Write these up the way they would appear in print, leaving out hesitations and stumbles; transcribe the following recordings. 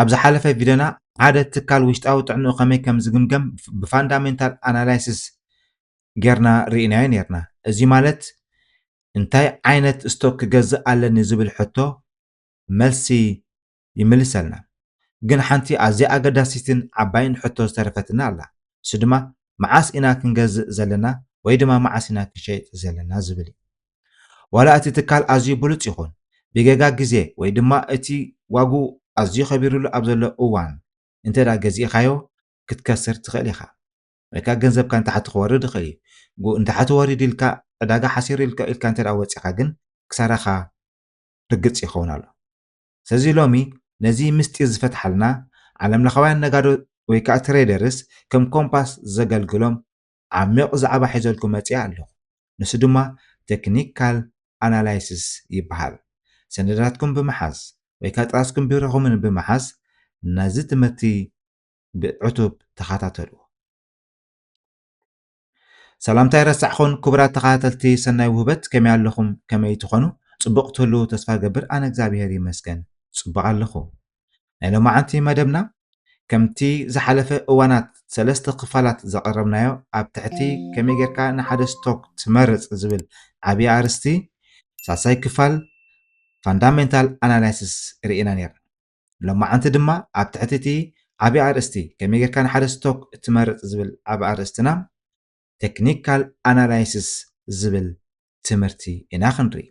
ኣብዚ ሓለፈ ቪድዮና ሓደ ትካል ውሽጣዊ ጥዕንኡ ከመይ ከም ዝግምገም ብፋንዳሜንታል ኣናላይሲስ ጌርና ርኢናዮ ነርና። እዚ ማለት እንታይ ዓይነት ስቶክ ክገዝእ ኣለኒ ዝብል ሕቶ መልሲ ይምልሰልና። ግን ሓንቲ ኣዝያ ኣገዳሲትን ዓባይን ሕቶ ዝተረፈትና ኣላ። እሱ ድማ መዓስ ኢና ክንገዝእ ዘለና ወይ ድማ መዓስ ኢና ክንሸይጥ ዘለና ዝብል እዩ። ዋላ እቲ ትካል ኣዝዩ ብሉፅ ይኹን ብገጋ ግዜ ወይ ድማ እቲ ዋጉ ኣዝዩ ከቢሩሉ ኣብ ዘሎ እዋን እንተዳ ገዚእኻዮ ክትከስር ትኽእል ኢኻ ወይ ከዓ ገንዘብካ እንታሕቲ ክወርድ ይኽእል እዩ። እንታሕቲ ወሪድ ኢልካ ዕዳጋ ሓሲሩ ኢልካ እንተዳ ወፂኻ ግን ክሳራኻ ርግፅ ይኸውን ኣሎ። ስለዚ ሎሚ ነዚ ምስጢር ዝፈትሓልና ዓለም ለኻውያን ነጋዶ ወይ ከዓ ትሬደርስ ከም ኮምፓስ ዘገልግሎም ዓሚቕ ዛዕባ ሒዘልኩም መፅያ ኣለኹ። ንሱ ድማ ቴክኒካል ኣናላይሲስ ይበሃል። ሰነዳትኩም ብምሓዝ ወይ ከዓ ጥራስኩም ቢሮኹምን ብምሓዝ ነዚ ትምህርቲ ብዕቱብ ተኸታተልዎ። ሰላምታ ይረሳዕኹን ክቡራት ተኸታተልቲ ሰናይ ውህበት ከመይ ኣለኹም? ከመይ ትኾኑ? ፅቡቕ ትህሉ ተስፋ ገብር ኣነ እግዚኣብሔር ይመስገን ፅቡቕ ኣለኹ። ናይ ሎማዓንቲ መደብና ከምቲ ዝሓለፈ እዋናት 3 ክፋላት ዘቐረብናዮ ኣብ ትሕቲ ከመይ ጌርካ ንሓደ ስቶክ ትመርፅ ዝብል ዓብዪ ኣርስቲ ሳሳይ ክፋል ፋንዳሜንታል ኣናላይሲስ ርኢና ነርና። ሎማዓንቲ ድማ ኣብ ትሕቲ እቲ ዓብዪ ኣርእስቲ ከመይ ጌርካ ንሓደ ስቶክ ትመርፅ ዝብል ዓብዪ ኣርእስትና ቴክኒካል ኣናላይሲስ ዝብል ትምህርቲ ኢና ክንርኢ።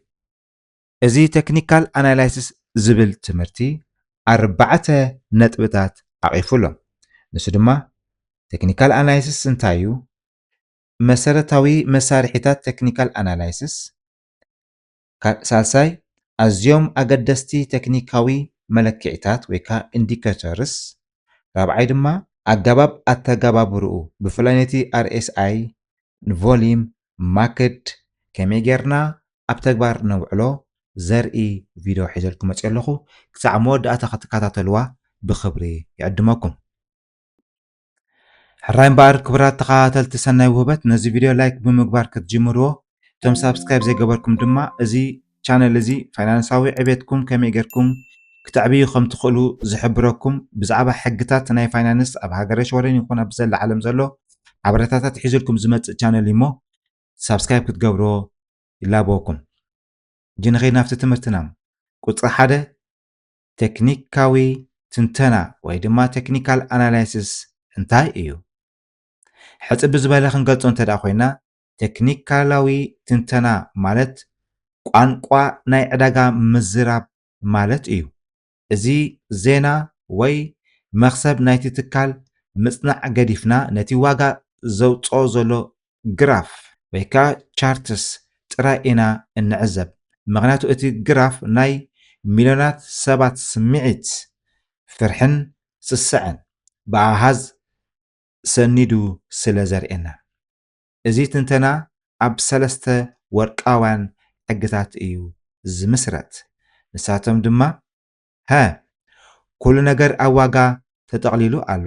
እዚ ቴክኒካል ኣናላይሲስ ዝብል ትምህርቲ 4 ነጥብታት ኣቒፉሎም። ንሱ ድማ ቴክኒካል ኣናላይሲስ እንታይ እዩ? መሰረታዊ መሳርሒታት ቴክኒካል ኣናላይሲስ፣ ሳልሳይ ኣዝዮም ኣገደስቲ ቴክኒካዊ መለክዒታት ወይ ከዓ ኢንዲኬተርስ፣ ራብዓይ ድማ ኣገባብ ኣተገባብርኡ ብፍላይ ነቲ RSI ቮሊም ማርኬት ከመይ ጌርና ኣብ ተግባር ነውዕሎ ዘርኢ ቪድዮ ሒዘልኩም መፅእ ኣለኹ። ክሳዕ መወዳእታ ክትከታተልዋ ብክብሪ ይዕድመኩም። ሕራይ እምበር ክቡራት ተኸታተልቲ ሰናይ ውህበት ነዚ ቪድዮ ላይክ ብምግባር ክትጅምርዎ፣ እቶም ሳብስክራይብ ዘይገበርኩም ድማ እዚ ቻነል እዚ ፋይናንሳዊ ዕቤትኩም ከመይ ጌርኩም ክትዕብዩ ከም ትኽእሉ ዝሕብረኩም ብዛዕባ ሕግታት ናይ ፋይናንስ ኣብ ሃገረ ሸወረን ይኹን ኣብ ዘላ ዓለም ዘሎ ሓበሬታታት ሒዙልኩም ዝመፅእ ቻነል እሞ ሳብስክራይብ ክትገብርዎ ይላበወኩም። እጂ ንኸይድ ናብቲ ትምህርትና ቁፅሪ 1 ቴክኒካዊ ትንተና ወይ ድማ ቴክኒካል ኣናላይሲስ እንታይ እዩ? ሕፅብ ዝበለ ክንገልፆ እንተዳ ኮይና ቴክኒካላዊ ትንተና ማለት ቋንቋ ናይ ዕዳጋ ምዝራብ ማለት እዩ። እዚ ዜና ወይ መክሰብ ናይቲ ትካል ምፅናዕ ገዲፍና ነቲ ዋጋ ዘውፅኦ ዘሎ ግራፍ ወይ ከዓ ቻርትስ ጥራይ ኢና እንዕዘብ። ምክንያቱ እቲ ግራፍ ናይ ሚልዮናት ሰባት ስምዒት ፍርሕን ስስዕን ብኣሃዝ ሰኒዱ ስለ ዘርእየና። እዚ ትንተና ኣብ 3 ወርቃውያን ሕግታት እዩ ዝምስረት። ንሳቶም ድማ ኩሉ ነገር ኣብ ዋጋ ተጠቕሊሉ ኣሎ፣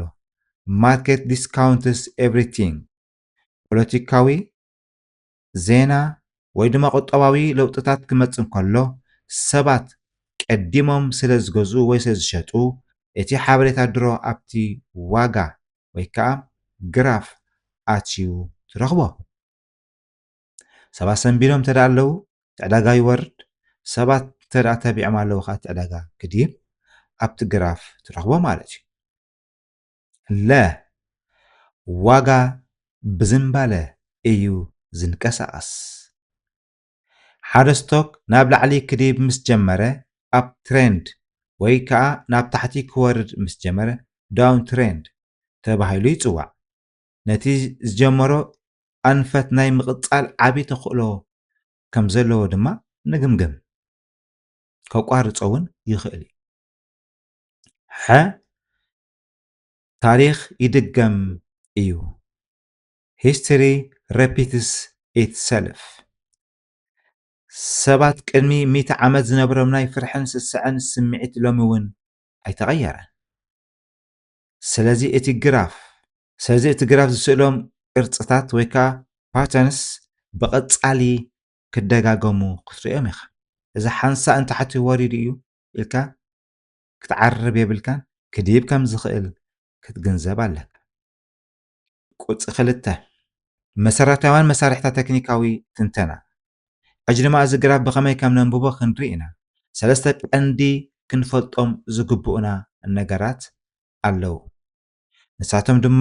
ማርኬት ዲስካውንትስ ኤቭሪቲንግ፣ ፖለቲካዊ ዜና ወይ ድማ ቁጠባዊ ለውጥታት ክመፅእ እንከሎ ሰባት ቀዲሞም ስለ ዝገዝኡ ወይ ስለ ዝሸጡ እቲ ሓበሬታ ድሮ ኣብቲ ዋጋ ወይ ከዓ ግራፍ ኣትዩ ትረኽቦ። ሰባት ሰንቢዶም እንተዳ ኣለዉ ዕዳጋ ይወርድ፣ ሰባት እንተዳ ተቢዖም ኣለዉ ከዓ እቲ ዕዳጋ ክድይብ ኣብቲ ግራፍ ትረኽቦ ማለት እዩ። ዋጋ ብዝምባለ እዩ ዝንቀሳቐስ። ሓደ ስቶክ ናብ ላዕሊ ክድይብ ምስ ጀመረ ኣብ ትሬንድ ወይ ከዓ ናብ ታሕቲ ክወርድ ምስ ጀመረ ዳውን ትሬንድ ተባሂሉ ይፅዋዕ። ነቲ ዝጀመሮ ኣንፈት ናይ ምቕፃል ዓብዪ ተኽእሎ ከም ዘለዎ ድማ ንግምግም፣ ከቋርፆ እውን ይኽእል እዩ። ታሪክ ይድገም እዩ። ሂስትሪ ሬፒትስ ኢትሰልፍ። ሰባት ቅድሚ 100 ዓመት ዝነበሮም ናይ ፍርሕን ስስዕን ስምዒት ሎሚ እውን ኣይተቐየረን። ስለዚ እቲ ግራፍ ዝስእሎም ቅርፅታት ወይ ከዓ ፓተርንስ ብቐፃሊ ክደጋገሙ ክትሪኦም ኢኻ። እዚ ሓንሳእ እንታሕቲ ወሪዱ እዩ ኢልካ ክትዓርብ የብልካን ክድይብ ከም ዝኽእል ክትግንዘብ ኣለካ። ቁጽ 2 መሰረታውያን መሳርሕታት ቴክኒካዊ ትንተና ሕጂ ድማ እዚ ግራፍ ብኸመይ ከም ነንብቦ ክንርኢ ኢና። ሰለስተ ቀንዲ ክንፈልጦም ዝግብኡና ነገራት ኣለዉ። ንሳቶም ድማ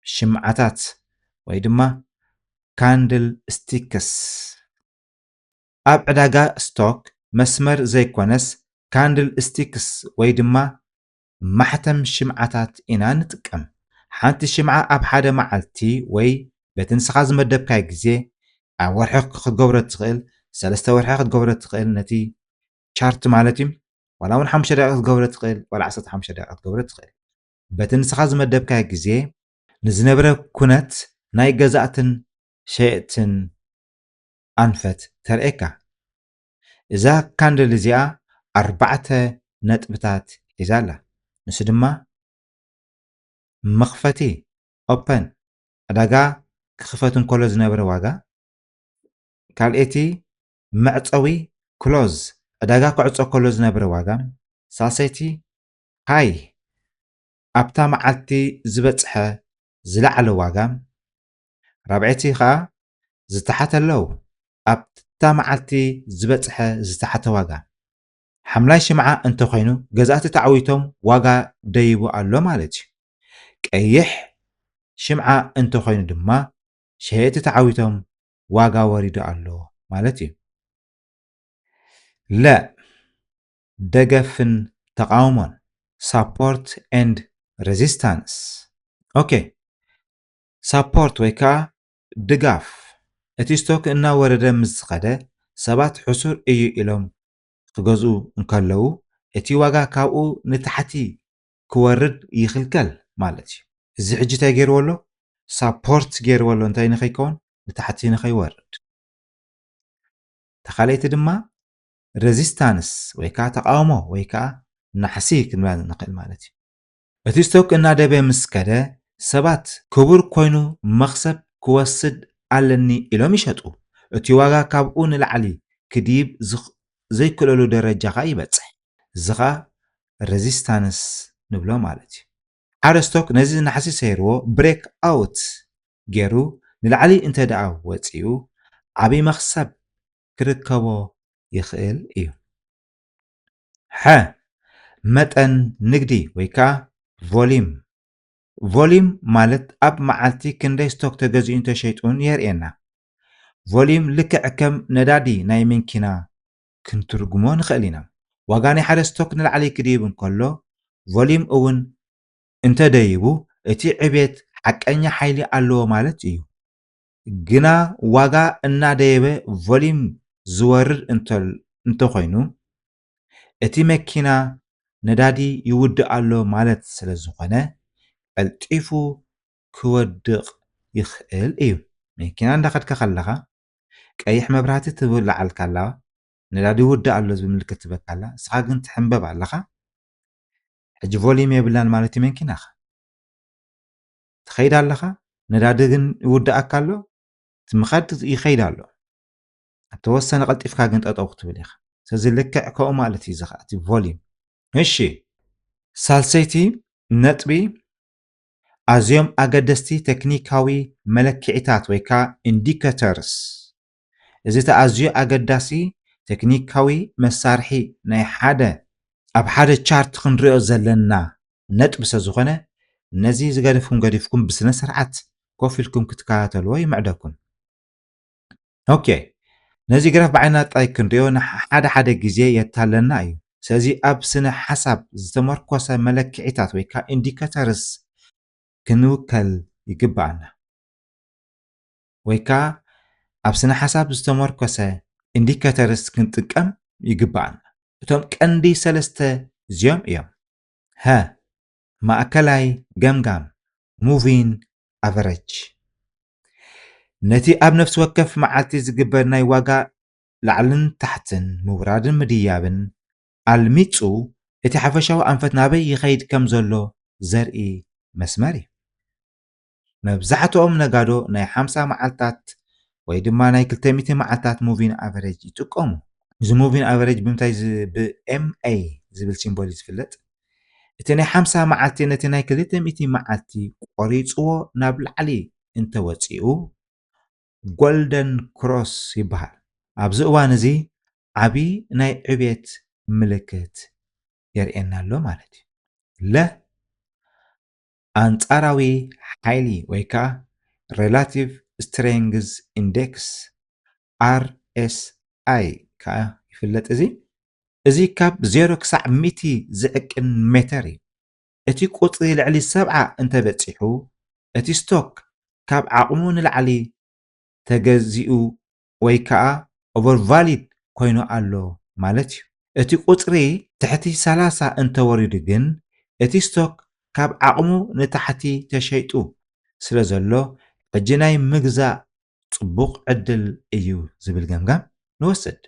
ሽምዓታት ወይ ድማ ካንድል ስቲክስ ኣብ ዕዳጋ ስቶክ መስመር ዘይኮነስ ካንድል ስቲክስ ወይ ድማ ማሕተም ሽምዓታት ኢና ንጥቀም። ሓንቲ ሽምዓ ኣብ ሓደ መዓልቲ ወይ በቲ ንስኻ ዝመደብካይ ግዜ ኣብ ወርሒ ክትገብሮ ትኽእል፣ 3 ወርሒ ክትገብሮ ትኽእል፣ ነቲ ቻርት ማለት እዩ ዋላ እውን 5 ደቂቃ ክትገብሮ ትኽእል፣ ዋላ 15 ደቂቃ ክትገብሮ ትኽእል። በቲ ንስኻ ዝመደብካይ ግዜ ንዝነበረ ኩነት ናይ ገዛእትን ሸየጥትን ኣንፈት ተርእየካ። እዛ ካንድል እዚኣ 4 ነጥብታት ሒዛ ኣላ። ንሱ ድማ መኽፈቲ ኦፐን ዕዳጋ ክኽፈት እንከሎ ዝነበረ ዋጋ፣ ካልአይቲ መዕፀዊ ክሎዝ ዕዳጋ ክዕፆ ከሎ ዝነበረ ዋጋ፣ ሳልሰይቲ ሃይ ኣብታ መዓልቲ ዝበፅሐ ዝለዓለ ዋጋ፣ ራብዐይቲ ከዓ ዝተሓተ ሎው ኣብታ መዓልቲ ዝበፅሐ ዝተሓተ ዋጋ። ሓምላይ ሽምዓ እንተኮይኑ ገዛእቲ ተዓዊቶም ዋጋ ደይቡ ኣሎ ማለት እዩ። ቀይሕ ሽምዓ እንተኮይኑ ድማ ሸየጥቲ ተዓዊቶም ዋጋ ወሪዱ ኣሎ ማለት እዩ። ለ ደገፍን ተቃውሞን ሳፖርት ኤንድ ሬዚስታንስ። ኦኬ ሳፖርት ወይ ከዓ ድጋፍ እቲ ስቶክ እናወረደ ምስ ኸደ ሰባት ሕሱር እዩ ኢሎም ክገዝኡ እንከለዉ እቲ ዋጋ ካብኡ ንታሕቲ ክወርድ ይኽልከል ማለት እዩ። እዚ ሕጂ እንታይ ገይርዎ ኣሎ? ሳፖርት ገይርዎ ኣሎ እንታይ ንኸይከውን ንታሕቲ ንኸይወርድ። ተኻለይቲ ድማ ሬዚስታንስ ወይ ከዓ ተቃውሞ ወይ ከዓ ናሕሲ ክንብል ንኽእል ማለት እዩ። እቲ ስቶክ እናደበ ምስ ከደ ሰባት ክቡር ኮይኑ መኽሰብ ክወስድ ኣለኒ ኢሎም ይሸጡ። እቲ ዋጋ ካብኡ ንላዕሊ ክድይብ ዘይክእለሉ ደረጃ ኸ ይበፅሕ። እዚ ኸ ሬዚስታንስ ንብሎ ማለት እዩ። ሓደ ስቶክ ነዚ ናሕሲ ሰይርዎ ብሬክ ኣውት ገይሩ ንላዕሊ እንተ ደኣ ወፂኡ ዓብይ መኽሰብ ክርከቦ ይኽእል እዩ። መጠን ንግዲ ወይ ከዓ ቮሊም። ቮሊም ማለት ኣብ መዓልቲ ክንደይ ስቶክ ተገዚኡን ተሸይጡን የርእየና። ቮሊም ልክዕ ከም ነዳዲ ናይ መኪና ክንትርጉሞ ንኽእል ኢና። ዋጋ ናይ ሓደ ስቶክ ንላዕሊ ክድይብ እንከሎ ቮሊም እውን እንተደይቡ እቲ ዕብየት ሓቀኛ ሓይሊ ኣለዎ ማለት እዩ። ግና ዋጋ እናደየበ ቮሊም ዝወርድ እንተኮይኑ እቲ መኪና ነዳዲ ይውድእ ኣሎ ማለት ስለ ዝኾነ ቀልጢፉ ክወድቕ ይኽእል እዩ። መኪና እንዳኸድካ ከለኻ ቀይሕ መብራህቲ ትብላዓል ካላ ነዳዲ ይውድእ ኣሎ ዝብል ምልክት ትበካ ኣላ፣ ንስኻ ግን ትሕንበብ ኣለኻ ሕጂ ቮሊም የብላን ማለት እዩ። መኪናኻ ትኸይድ ኣለኻ ነዳዲ ግን ይውድኣካ ኣሎ ትምኸድ ይኸይድ ኣሎ። ኣብ ተወሰነ ቀልጢፍካ ግን ጠጠው ክትብል ኢኻ። ስለዚ ልክዕ ከምኡ ማለት እዩ ዝኸ እቲ ቮሊም። እሺ ሳልሰይቲ ነጥቢ ኣዝዮም ኣገደስቲ ቴክኒካዊ መለክዒታት ወይ ከዓ ኢንዲኬተርስ። እዚ ተኣዝዩ ኣገዳሲ ቴክኒካዊ መሳርሒ ናይ ሓደ ኣብ ሓደ ቻርት ክንሪኦ ዘለና ነጥቢ ስለ ዝኾነ ነዚ ዝገደፍኩም ገዲፍኩም ብስነ ስርዓት ኮፍ ኢልኩም ክትከታተልዎ ይምዕደኩም። ኦኬ ነዚ ግራፍ ብዓይንና ጣይ ክንሪኦ ሓደ ሓደ ግዜ የታለና እዩ። ስለዚ ኣብ ስነ ሓሳብ ዝተመርኮሰ መለክዒታት ወይ ከዓ ኢንዲኬተርስ ክንውከል ይግባአና ወይ ከዓ ኣብ ስነ ሓሳብ ዝተመርኮሰ ኢንዲኬተርስ ክንጥቀም ይግባአና። እቶም ቀንዲ ሰለስተ እዚኦም እዮም። ማእከላይ ገምጋም ሙቪን ኣቨሬጅ ነቲ ኣብ ነፍሲ ወከፍ መዓልቲ ዝግበር ናይ ዋጋ ላዕልን ታሕትን ምውራድን ምድያብን ኣልሚፁ እቲ ሓፈሻዊ ኣንፈት ናበይ ይኸይድ ከም ዘሎ ዘርኢ መስመር እዩ። መብዛሕትኦም ነጋዶ ናይ 50 መዓልታት ወይ ድማ ናይ 200 መዓልታት ሙቪን ኣቨሬጅ ይጥቀሙ። እዚ ሙቪን ኣቨሬጅ ብምንታይ ብኤምኤ ዝብል ሲምቦል ዝፍለጥ እቲ ናይ 50 መዓልቲ ነቲ ናይ 200 መዓልቲ ቆሪፅዎ ናብ ላዕሊ እንተወፂኡ ጎልደን ክሮስ ይበሃል። ኣብዚ እዋን እዚ ዓብይ ናይ ዕብየት ምልክት የርእየና ኣሎ ማለት እዩ። ለ ኣንጻራዊ ሓይሊ ወይ ከዓ ሬላቲቭ ስትሬንግዝ ኢንዴክስ RSI ከዓ ይፍለጥ እዚ ካብ 0 ክሳብ 100 ዝዕቅን ሜተር እዩ። እቲ ቁፅሪ ልዕሊ 70 እንተበፂሑ እቲ ስቶክ ካብ ዓቕሙ ንላዕሊ ተገዚኡ ወይ ከዓ ኦቨርቫሊድ ኮይኑ ኣሎ ማለት እዩ። እቲ ቁፅሪ ትሕቲ 30 እንተወሪዱ ግን እቲ ስቶክ ካብ ዓቕሙ ንታሕቲ ተሸይጡ ስለ ዘሎ ሕጂ ናይ ምግዛእ ፅቡቕ ዕድል እዩ ዝብል ገምጋም ንወስድ።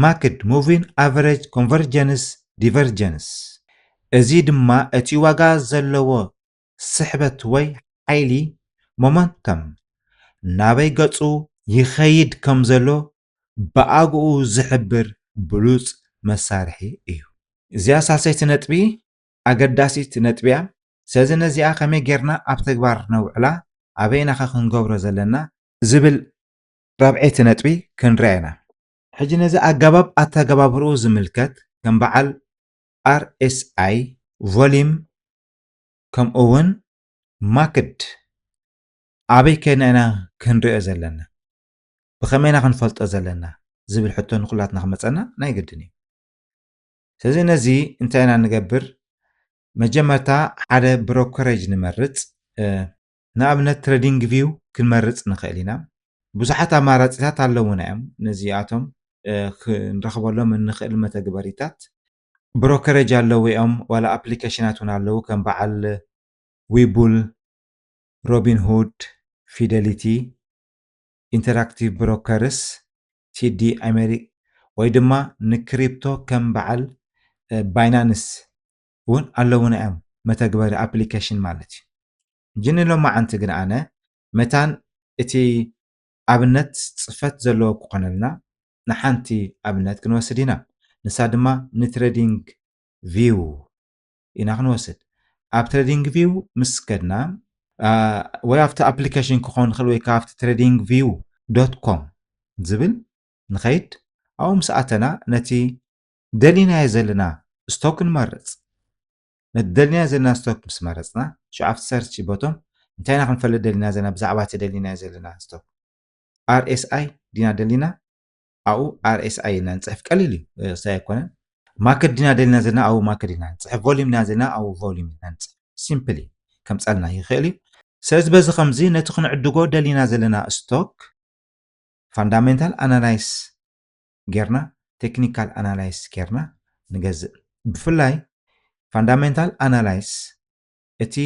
ማክድ ሙቪንግ ኣቨሬጅ ኮንቨርጀንስ ዲቨርጀንስ እዚ ድማ እቲ ዋጋ ዘለዎ ስሕበት ወይ ሓይሊ ሞመንተም ናበይ ገፁ ይኸይድ ከም ዘሎ ብኣግኡ ዝሕብር ብሉፅ መሳርሒ እዩ። እዚኣ ሳልሰይቲ ነጥቢ ኣገዳሲት ነጥቢ እያ። ስለዚ ነዚኣ ከመይ ጌርና ኣብ ተግባር ነውዕላ ኣበይና ኸ ክንገብሮ ዘለና ዝብል ራብዐይቲ ነጥቢ ክንሪአ ኢና። ሕጂ ነዚ ኣገባብ ኣተገባብርኡ ዝምልከት ከም በዓል RSI ቮሊም ከምኡ እውን ማክድ ኣበይ ከይድና ኢና ክንሪኦ ዘለና ብኸመይና ክንፈልጦ ዘለና ዝብል ሕቶ ንኩላትና ክመፀና ናይ ግድን እዩ። ስለዚ ነዚ እንታይ ኢና ንገብር መጀመርታ ሓደ ብሮከሬጅ ንመርፅ ንኣብነት ትሬዲንግ ቪው ክንመርፅ ንኽእል ኢና። ብዙሓት ኣማራፂታት ኣለውና እዮም ነዚኣቶም ክንረኽበሎም እንኽእል መተግበሪታት ብሮከሬጅ ኣለዉ እዮም ዋላ ኣፕሊኬሽናት እውን ኣለዉ ከም በዓል ዊቡል ሮቢንሁድ ፊደሊቲ ኢንተራክቲቭ ብሮከርስ TD ኣሜሪክ ወይ ድማ ንክሪፕቶ ከም በዓል ባይናንስ እውን ኣለውና እዮም መተግበሪ ኣፕሊኬሽን ማለት እዩ። ጅንሎ ማዓንቲ ግን ኣነ መታን እቲ ኣብነት ፅፈት ዘለዎ ክኾነልና ንሓንቲ ኣብነት ክንወስድ ኢና። ንሳ ድማ ንትሬዲንግ ቪው ኢና ክንወስድ። ኣብ ትሬዲንግ ቪው ምስ ከድና ወይ ኣብቲ ኣፕሊኬሽን ክኾን ንኽእል ወይ ከዓ ኣብቲ ትሬዲንግ ቪው .com ዝብል ንኸይድ ኣብኡ ምስ ኣተና ነቲ ደሊናዮ ዘለና ስቶክ ንመርፅ። ነቲ ደሊናዮ ዘለና ስቶክ ምስ መረፅና ሽዑ ኣብቲ ሰርች ቦቶም እንታይ ኢና ክንፈልጥ ደሊና ዘለና ብዛዕባ እቲ ደሊናዮ ዘለና ስቶክ RSI ዲና ደሊና ኣብኡ RSI ኢና ንፅሕፍ ቀሊል እዩ ሳይ ኣይኮነን። ማክድ ዲና ደሊና ዘለና ኣብኡ ማክድ ኢና ንፅሕፍ ቮሊም ዲና ዘለና ኣብኡ ቮሊም ኢና ንፅሕፍ ሲምፕሊ ከምፀልና ይኽእል እዩ። ስለዚ በዚ ከምዚ ነቲ ክንዕድጎ ደሊና ዘለና ስቶክ ፋንዳሜንታል ኣናላይስ ጌርና ቴክኒካል ኣናላይስ ጌርና ንገዝእ። ብፍላይ ፋንዳሜንታል ኣናላይስ እቲ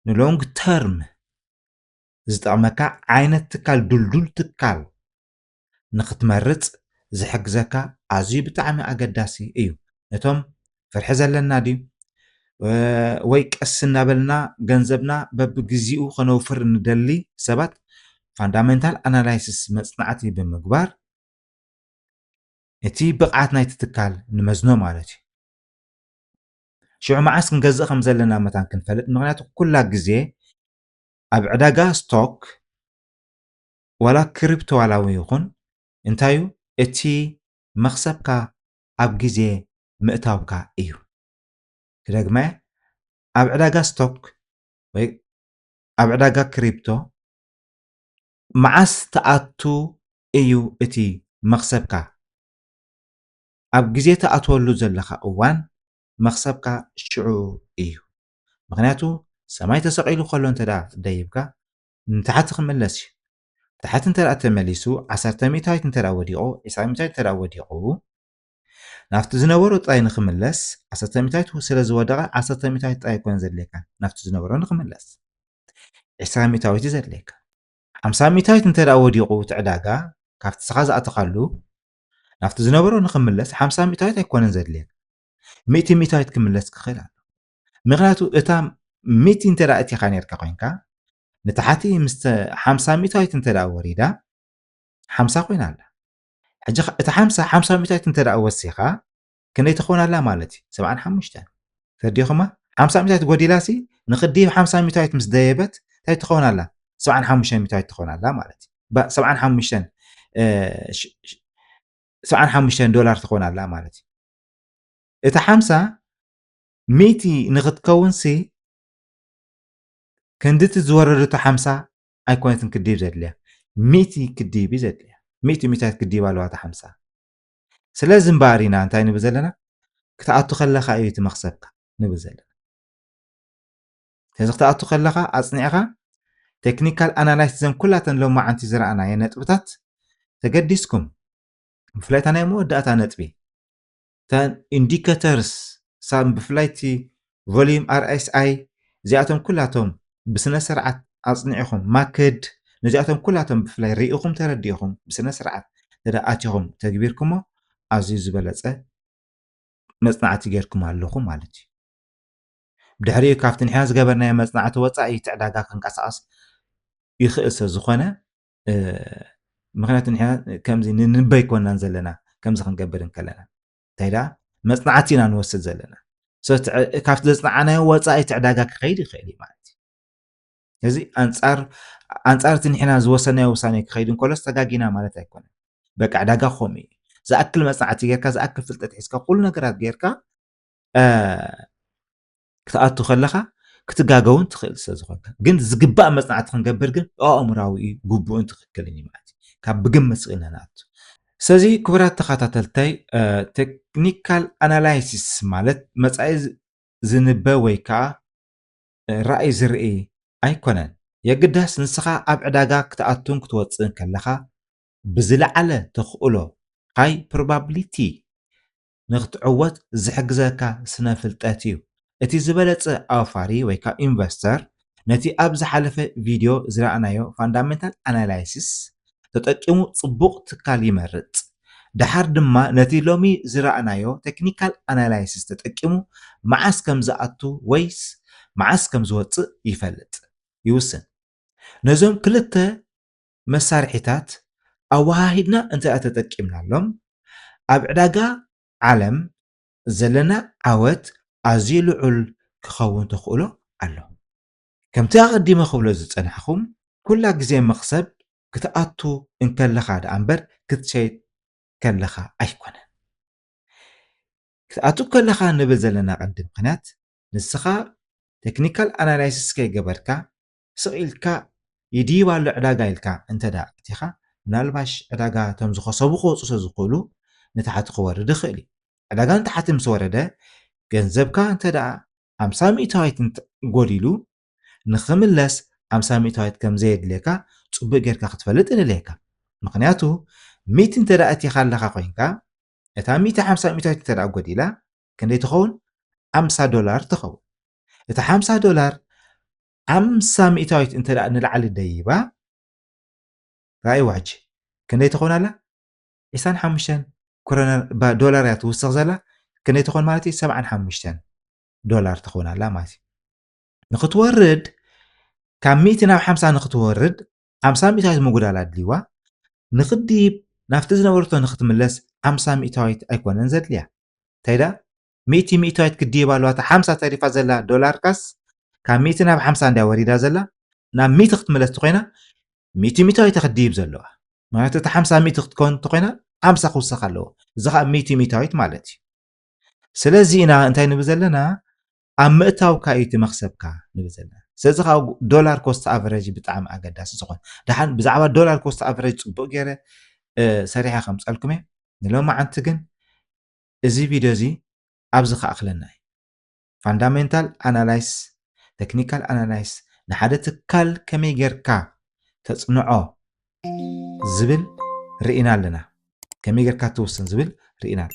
ንሎንግ ተርም ዝጠቕመካ ዓይነት ትካል ዱልዱል ትካል ንኽትመርፅ ዝሕግዘካ ኣዝዩ ብጣዕሚ ኣገዳሲ እዩ። ነቶም ፍርሒ ዘለና ድዩ ወይ ቀስ እናበልና ገንዘብና በብግዚኡ ከነውፍር እንደሊ ሰባት ፋንዳሜንታል ኣናላይሲስ መፅናዕቲ ብምግባር እቲ ብቕዓት ናይቲ ትካል ንመዝኖ ማለት እዩ። ሽዑ መዓስ ክንገዝእ ከም ዘለና መታን ክንፈልጥ ምክንያቱ ኩላ ግዜ ኣብ ዕዳጋ ስቶክ ዋላ ክሪፕቶ ዋላ ይኹን እንታይ እዩ እቲ መኽሰብካ ኣብ ግዜ ምእታውካ እዩ። ክደግመ ኣብ ዕዳጋ ስቶክ ወይ ኣብ ዕዳጋ ክሪፕቶ መዓስ ተኣቱ እዩ እቲ መኽሰብካ ኣብ ግዜ ተኣትወሉ ዘለካ እዋን መኽሰብካ ሽዑ እዩ። ምክንያቱ ሰማይ ተሰቂሉ ከሎ እንተዳ ደይብካ ንታሕቲ ክምለስ እዩ። ታሕቲ እንተዳ ተመሊሱ 10 ሚታዊት እንተዳ ወዲቑ 20 ሚታዊት እንተዳ ወዲቑ ናፍቲ ዝነበሮ ጥራይ ንክምለስ 10 ሚታዊት ስለ ዝወደቐ 10 ሚታዊት ጥራይ ኮነ ዘድልየካ ናፍቲ ዝነበሮ ንክምለስ 20 ሚታዊት ዘድልየካ 50 ሚታዊት እንተዳ ወዲቑ ትዕዳጋ ካብቲ ስኻ ዝኣተኻሉ ናፍቲ ዝነበሮ ንክምለስ 50 ሚታዊት ኣይኮነን ዘድልየካ 100 ሚታዊት ክምለስ ክኽእል ኣሎ። ምክንያቱ እታ 100 እንተዳ እቲኻ ነርካ ኮይንካ ንታሕቲ ምስ 50 ሚታዊት እንተዳ ወሪዳ 50 ኮይና ኣላ። ሕጂ እታ 50 ሚታዊት እንተዳ ወሲኻ ክንደይ ትኾን ኣላ ማለት እዩ 75 تديخما 50 ميتايت غوديلاسي نخدي 50 ميتايت مس دايبت تاي تخون الله 75 ميتايت تخون الله مالتي با 75 75 دولار تخون الله مالتي اتا 50 ميتي نغتكون سي كندت زوردت 50 ايكونت كديب زدليا ميتي كديب زدليا ميتي ميتايت كديب الوات 50 سلازم بارينا انتي نبزلنا كتعطو خلخا ايت مخسبك نبزلنا هذا كتعطو خلخا اصنعها تكنيكال اناليسيس كلها لو ما انت زرعنا يا نطبتات تقدسكم بفلايت انا مودات نطبي تان انديكاتورز سام بفلايتي فوليوم ار اس اي زياتهم كلاتهم بسنه سرعه اصنعهم ماكد نزياتهم كلاتهم بفلاي ريقكم ترديهم بسنه سرعه تداتهم تكبيركم عزيز بلصه مصنعتي غيركم علىكم مالتي بدحري كافتن حاز غبرنا مصنعته وصاي تعداغا كنقصاص يخئس زخونه مخنات نحنا كمزي ننبي كنا نزلنا كمزي خنقبر نكلنا تايدا مصنعتنا نوسد زلنا سوت كافت زصنعنا وصاي تعداغا كخيد خيلي مالتي هذي انصار تنحنا زوسنا وساني كخيد كل استغاغينا مالت ايكون بقى عداغا خومي زاكل مصنعتي غيركا زاكل فلطت حسكا كل نغرات غيركا كتاتو خلخا كتغاغون تخيل سزخوكا ግን ዝግባእ መጽናዕቲ ክንገብር ግን ኣእምራዊ ጉቡእን ትክክልን እዩ ማለት ካብ ብግምት ጽኢናናት ስለዚ ክቡራት ተኸታተልታይ ቴክኒካል ኣናላይሲስ ማለት መጻኢ ዝንበ ወይ ከዓ ራእይ ዝርኢ ኣይኮነን የግዳስ ንስኻ ኣብ ዕዳጋ ክትኣቱን ክትወፅእን ከለኻ ብዝለዓለ ተኽእሎ ሃይ ፕሮባቢሊቲ ንኽትዕወት ዝሕግዘካ ስነ ፍልጠት እዩ እቲ ዝበለጸ ኣፋሪ ወይ ከዓ ኢንቨስተር ነቲ ኣብ ዝሓለፈ ቪድዮ ዝረኣናዮ ፋንዳሜንታል ኣናላይሲስ ተጠቂሙ ጽቡቕ ትካል ይመርጽ ድሓር ድማ ነቲ ሎሚ ዝረኣናዮ ቴክኒካል ኣናላይሲስ ተጠቂሙ መዓስ ከም ዝኣቱ ወይስ መዓስ ከም ዝወፅእ ይፈልጥ ይውስን ነዞም ክልተ መሳርሒታት ኣዋሃሂድና እንታይ ተጠቂምናሎም ኣብ ዕዳጋ ዓለም ዘለና ዓወት ኣዝዩ ልዑል ክኸውን ተኽእሎ ኣሎ ከምቲ ኣቐዲመ ክብሎ ዝጸንሐኹም ኩላ ግዜ መኽሰብ ክትኣቱ እንከለኻ ደኣ እምበር ክትሸይጥ ከለኻ ኣይኮነን ክትኣቱ ከለኻ ንብል ዘለና ቀንዲ ምክንያት ንስኻ ቴክኒካል ኣናላይሲስ ከይገበርካ ስቕኢልካ ይድይብ ኣሎ ዕዳጋ ኢልካ እንተዳ እቲኻ ምናልባሽ ዕዳጋ እቶም ዝኸሰቡ ክወፁ ስለዝኽእሉ ንታሕቲ ክወርድ ይኽእል እዩ ዕዳጋ ንታሕቲ ምስ ወረደ ገንዘብካ እንተዳ 50 ሚእታዊት ጎዲሉ ንኽምለስ 50 ሚእታዊት ከም ዘየድልየካ ጽቡቕ ጌርካ ክትፈልጥ ንለየካ ምክንያቱ ሚት እንተዳ እቲኻ ኣለኻ ኮይንካ እታ 150 ሚእታዊት እንተዳ ጎዲላ ክንደይ ትኸውን $50 ትኸውን እታ $50 50 ሚእታዊት እንተዳ ንላዕሊ ደይባ ራእይ ዋጅ ክንደይ ትኸውን ኣላ 25 دولار يتوسخ زلا كني تكون مالتي 75 دولار تكون على مالتي نختورد كم 250 نختورد 50 ميتايت موجود على دليوا نخديب نفتزنا ورتو نختملس 50 ميتايت ايكون نزل ليها تايدا 100 ميتايت كديبا لواتا 5 تعريفا زلا دولار كاس كم 250 دا وريدا زلا نا 100 تختملس تقينا 100 ميتايت خديب زلوا معناتها 500 تكون تقينا 50 خوسخ ኣለዎ እዚ ከዓ 100 ሚታዊት ማለት እዩ ስለዚ ኢና እንታይ ንብል ዘለና ኣብ ምእታውካ እቲ መክሰብካ ንብል ዘለና ስለዚ ከዓ ዶላር ኮስት ኣቨሬጅ ብጣዕሚ ኣገዳሲ ዝኾን ድሓን ብዛዕባ ዶላር ኮስት ኣቨሬጅ ጽቡቕ ገይረ ሰሪሐ ከምፀልኩም እየ ንሎማዓንቲ ግን እዚ ቪድዮ እዚ ኣብዚ ከኣኽለና እዩ ፋንዳሜንታል ኣናላይስ ቴክኒካል ኣናላይስ ንሓደ ትካል ከመይ ጌርካ ተጽንዖ ዝብል ርኢና ኣለና كمي غير كاتوسن زبل رئينا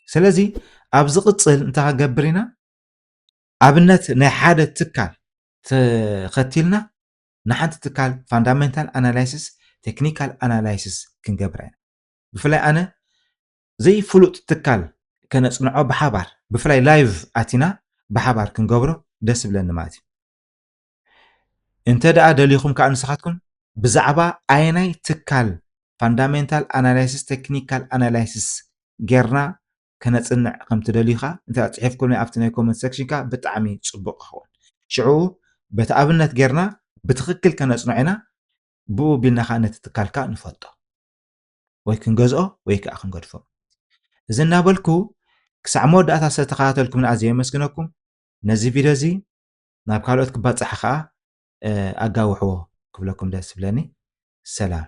سلازي ابز قصل انت غبرينا ابنت ناي حاده تكال تختيلنا نحنت تكال فاندامنتال اناليسيس تكنيكال اناليسيس كنغبرين بفلاي انا زي فلوت تكال كنصنعو بحبار بفلاي لايف اتينا بحبار كنغبرو دس بلن ماتي انت دا دليكم كانسخاتكم بزعبا ايناي تكال فاندامنتال اناليسيس تكنيكال اناليسيس غيرنا كنصنع كم تدليخا انت صحيفكم ابتي ناي كومنت سكشن كا بطعمي صبق خون شعو بتابنت غيرنا بتخكل كنصنعنا بو بينا خانت تكالكا نفطو ወይ ክንገዝኦ ወይ ከዓ ክንገድፎ እዚ እናበልኩ ክሳዕ መወዳእታ ስለተኸታተልኩምና ኣዝየ የመስግነኩም ነዚ ቪድዮ እዚ ናብ ካልኦት ክባፅሕ ከዓ ኣጋውሕዎ ክብለኩም ደስ ይብለኒ ሰላም